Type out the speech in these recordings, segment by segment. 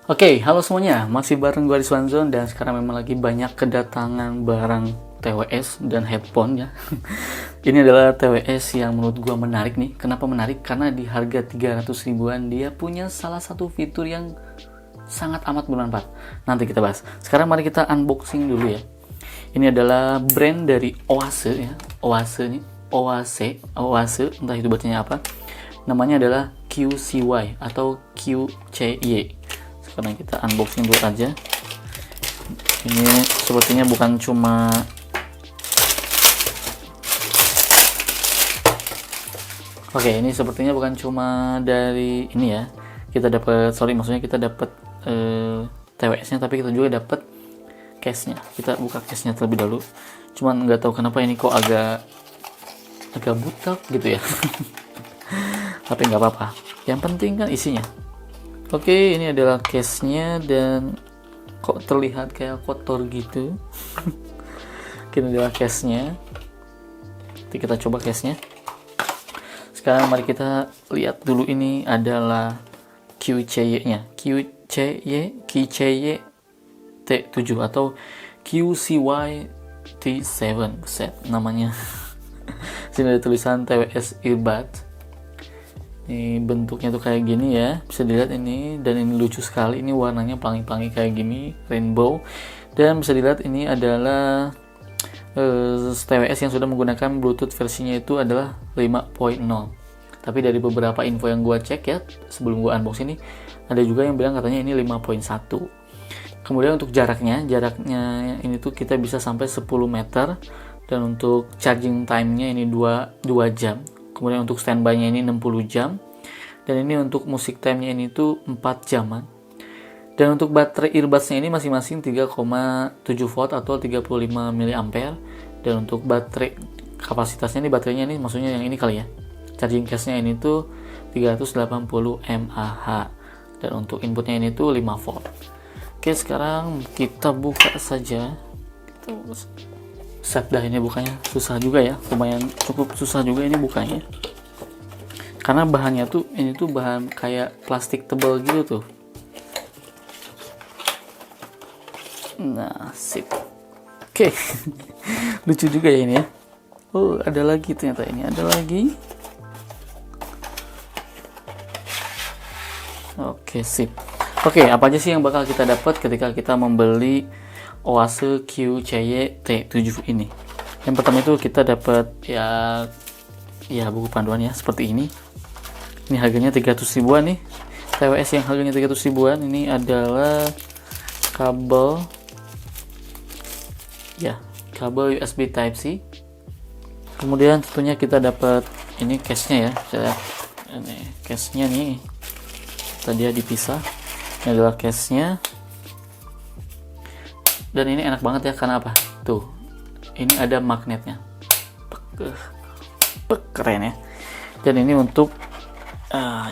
Oke, halo semuanya, masih bareng gue Rizwanzon dan sekarang memang lagi banyak kedatangan barang TWS dan headphone ya. Ini adalah TWS yang menurut gue menarik nih. Kenapa menarik? Karena di harga 300 ribuan dia punya salah satu fitur yang sangat amat bermanfaat. Nanti kita bahas. Sekarang mari kita unboxing dulu ya. Ini adalah brand dari Oase ya. Oase nih, Oase, entah itu bacanya apa. Namanya adalah QCY atau QCY. Sekarang kita unboxing dulu aja. Ini sepertinya bukan cuma ini sepertinya bukan cuma dari ini ya. Maksudnya kita dapat TWS-nya, tapi kita juga dapat case-nya. Kita buka case-nya terlebih dahulu. Cuman nggak tahu kenapa ini kok agak butek gitu ya. Tapi nggak apa-apa. Yang penting kan isinya. Oke, ini adalah case-nya dan kok terlihat kayak kotor gitu. Ini adalah case-nya. Nanti kita coba case-nya. Sekarang mari kita lihat dulu, ini adalah QCY-nya. QCY T7 atau QCY T7 set namanya. Sini ada tulisan TWS Earbuds. Ini bentuknya tuh kayak gini ya, bisa dilihat ini, dan ini lucu sekali, ini warnanya pelangi-pelangi kayak gini, rainbow. Dan bisa dilihat ini adalah TWS yang sudah menggunakan Bluetooth, versinya itu adalah 5.0. Tapi dari beberapa info yang gua cek ya sebelum gua unbox ini, ada juga yang bilang katanya ini 5.1. Kemudian untuk jaraknya ini tuh kita bisa sampai 10 meter, dan untuk charging time-nya ini 2 jam. Kemudian untuk standby-nya ini 60 jam. Dan ini untuk musik time-nya ini tuh 4 jaman. Dan untuk baterai earbuds-nya ini masing-masing 3,7 volt atau 35 mAh. Dan untuk baterai kapasitasnya ini, baterainya ini maksudnya yang ini kali ya. Charging case-nya ini tuh 380 mAh. Dan untuk inputnya ini tuh 5 volt. Oke, sekarang kita buka saja. Set dah, ini bukanya susah juga ya, lumayan cukup susah juga ini bukanya, karena bahannya tuh ini tuh bahan kayak plastik tebal gitu tuh. Nah, sip. Oke. Lucu juga ya ini ya. Oh, ada lagi, ternyata ini ada lagi. Oke, sip. Oke, apa aja sih yang bakal kita dapat ketika kita membeli Oase QCY T7 ini? Yang pertama itu kita dapat ya buku panduan ya, seperti ini. Ini harganya 300 ribuan nih. TWS yang harganya 300 ribuan ini adalah kabel USB Type C. Kemudian tentunya kita dapat ini case-nya ya. Ini case-nya nih. Tadi dipisah. Ini adalah case-nya. Dan ini enak banget ya, karena apa? Tuh, ini ada magnetnya. Keren ya. Dan ini untuk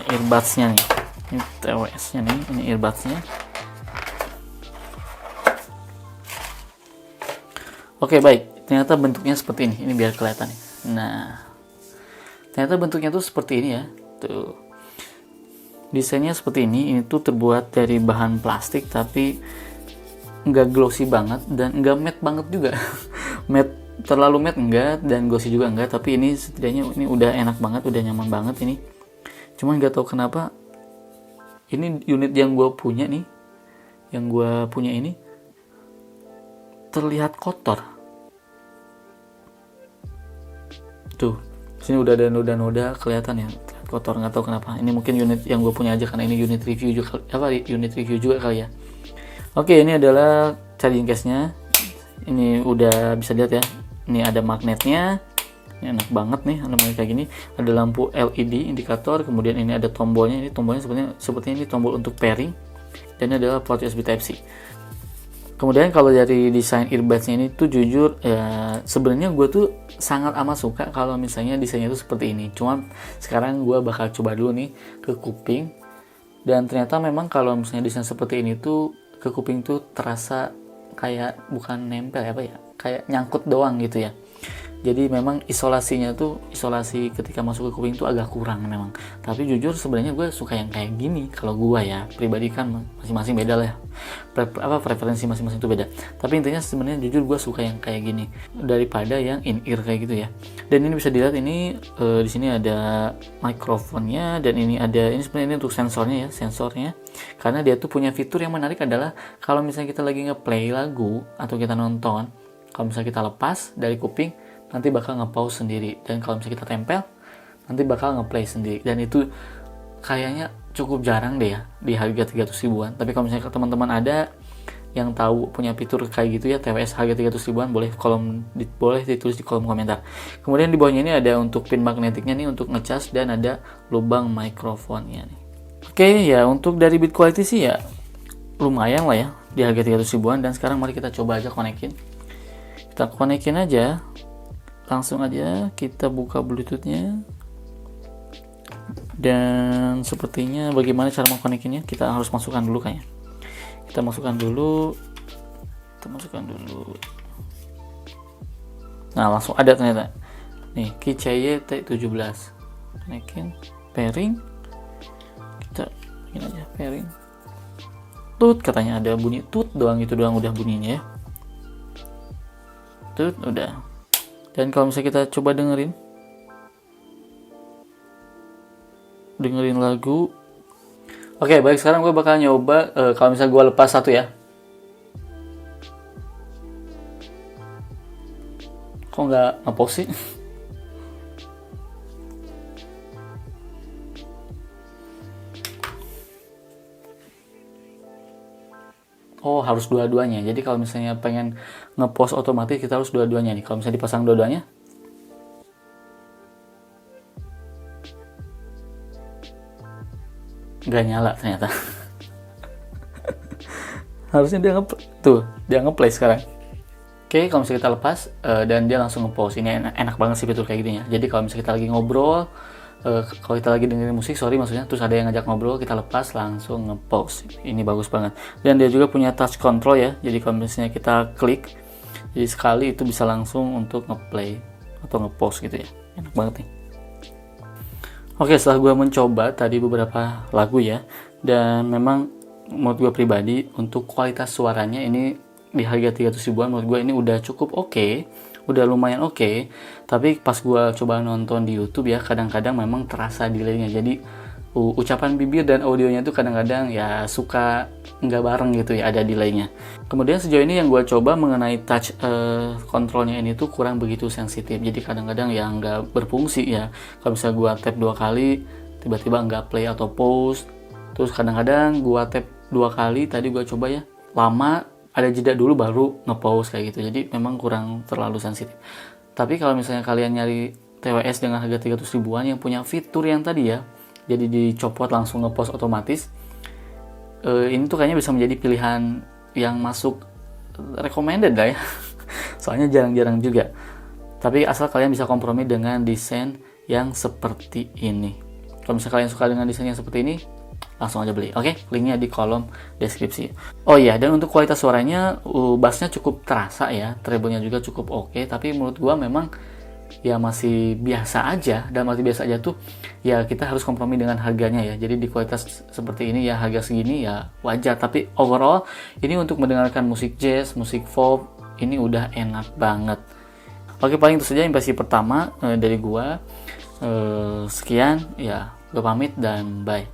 earbuds-nya nih. Ini TWS-nya nih, ini earbuds-nya. Oke, baik. Ternyata bentuknya seperti ini. Ini biar kelihatan nih. Nah, ternyata bentuknya tuh seperti ini ya. Tuh. Desainnya seperti ini. Ini tuh terbuat dari bahan plastik, tapi nggak glossy banget dan nggak matte banget juga. Terlalu matte enggak, dan glossy juga enggak, tapi ini setidaknya ini udah enak banget, udah nyaman banget ini. Cuman nggak tahu kenapa ini unit yang gue punya ini terlihat kotor. Tuh, sini udah ada noda-noda kelihatan ya, terlihat kotor, nggak tahu kenapa. Ini mungkin unit yang gue punya aja, karena ini unit review juga kali ya. Oke, ini adalah charging case-nya. Ini udah bisa lihat ya. Ini ada magnetnya. Ini enak banget nih, namanya kayak gini. Ada lampu LED indikator, kemudian ini ada tombolnya. Ini tombolnya sepertinya ini tombol untuk pairing. Dan ini adalah port USB Type C. Kemudian kalau dari desain earbuds-nya ini tuh jujur ya, sebenarnya gue tuh sangat amat suka kalau misalnya desainnya tuh seperti ini. Cuman sekarang gue bakal coba dulu nih ke kuping. Dan ternyata memang kalau misalnya desain seperti ini tuh ke kuping tuh terasa kayak bukan nempel ya, kayak nyangkut doang gitu ya. Jadi memang isolasinya tuh, isolasi ketika masuk ke kuping tuh agak kurang memang. Tapi jujur sebenarnya gue suka yang kayak gini. Kalau gue ya pribadi kan masing-masing beda lah ya. Preferensi masing-masing itu beda. Tapi intinya sebenarnya jujur gue suka yang kayak gini daripada yang in ear kayak gitu ya. Dan ini bisa dilihat ini di sini ada mikrofonnya, dan ini sebenarnya ini untuk sensornya. Karena dia tuh punya fitur yang menarik adalah kalau misalnya kita lagi ngeplay lagu atau kita nonton, kalau misalnya kita lepas dari kuping, nanti bakal nge-pause sendiri, dan kalau misalnya kita tempel nanti bakal nge-play sendiri. Dan itu kayaknya cukup jarang deh ya di harga 300 ribuan. Tapi kalau misalnya teman-teman ada yang tahu punya fitur kayak gitu ya, TWS harga 300 ribuan, boleh ditulis di kolom komentar. Kemudian di bawahnya ini ada untuk pin magnetiknya nih untuk ngecas, dan ada lubang mikrofonnya nih. Oke ya, untuk dari bit quality sih ya lumayan lah ya di harga 300 ribuan. Dan sekarang mari kita coba aja konekin. Kita konekin aja, langsung aja kita buka bluetoothnya. Dan sepertinya bagaimana cara mengkonekinnya, kita harus masukkan dulu kayaknya. Kita masukkan dulu. Nah, langsung ada ternyata nih KCY T17. Konekin, pairing. Kita bikin aja pairing. Tut, katanya ada bunyi tut doang, itu doang udah bunyinya ya. Tut, udah. Dan kalau misalnya kita coba dengerin lagu. Oke, baik, sekarang gue bakal nyoba kalau misalnya gue lepas satu ya. Kok nggak nge-pause sih? Oh, harus dua-duanya. Jadi kalau misalnya pengen nge-pause otomatis, kita harus dua-duanya nih. Kalau misalnya dipasang dua-duanya, nggak nyala ternyata. Harusnya dia nge-play sekarang. Oke, kalau misalnya kita lepas dan dia langsung nge-pause. Ini enak banget sih fitur kayak gini ya. Jadi kalau misalnya kita lagi ngobrol, kalau kita lagi dengerin musik, maksudnya, terus ada yang ngajak ngobrol, kita lepas langsung nge-pause. Ini bagus banget. Dan dia juga punya touch control ya. Jadi kalau misalnya kita klik, jadi sekali itu bisa langsung untuk nge-play atau nge-pause gitu ya. Enak banget nih. Oke, setelah gue mencoba tadi beberapa lagu ya, dan memang menurut gue pribadi untuk kualitas suaranya ini di harga 300 ribuan menurut gue ini udah cukup oke. Udah lumayan oke. Tapi pas gue coba nonton di YouTube ya, kadang-kadang memang terasa delaynya. Jadi ucapan bibir dan audionya tuh kadang-kadang ya suka nggak bareng gitu ya, ada delaynya. Kemudian sejauh ini yang gue coba mengenai touch kontrolnya ini tuh kurang begitu sensitif. Jadi kadang-kadang ya nggak berfungsi ya. Kalau misalnya gue tap 2 kali, tiba-tiba nggak play atau pause. Terus kadang-kadang gue tap 2 kali, tadi gue coba ya, lama, ada jeda dulu baru nge-pause kayak gitu. Jadi memang kurang terlalu sensitif. Tapi kalau misalnya kalian nyari TWS dengan harga 300 ribuan yang punya fitur yang tadi ya, jadi dicopot langsung nge-pause otomatis, ini tuh kayaknya bisa menjadi pilihan yang masuk recommended lah ya. Soalnya jarang-jarang juga. Tapi asal kalian bisa kompromi dengan desain yang seperti ini. Kalau misalnya kalian suka dengan desain yang seperti ini, langsung aja beli. Oke, linknya di kolom deskripsi. Oh iya, dan untuk kualitas suaranya, bassnya cukup terasa ya, treble-nya juga cukup oke. Tapi menurut gua memang ya masih biasa aja. Dan masih biasa aja tuh ya kita harus kompromi dengan harganya ya. Jadi di kualitas seperti ini ya, harga segini ya wajar. Tapi overall ini untuk mendengarkan musik jazz, musik folk, ini udah enak banget. Oke, paling itu saja impresi pertama dari gua. Sekian ya, gue pamit dan bye.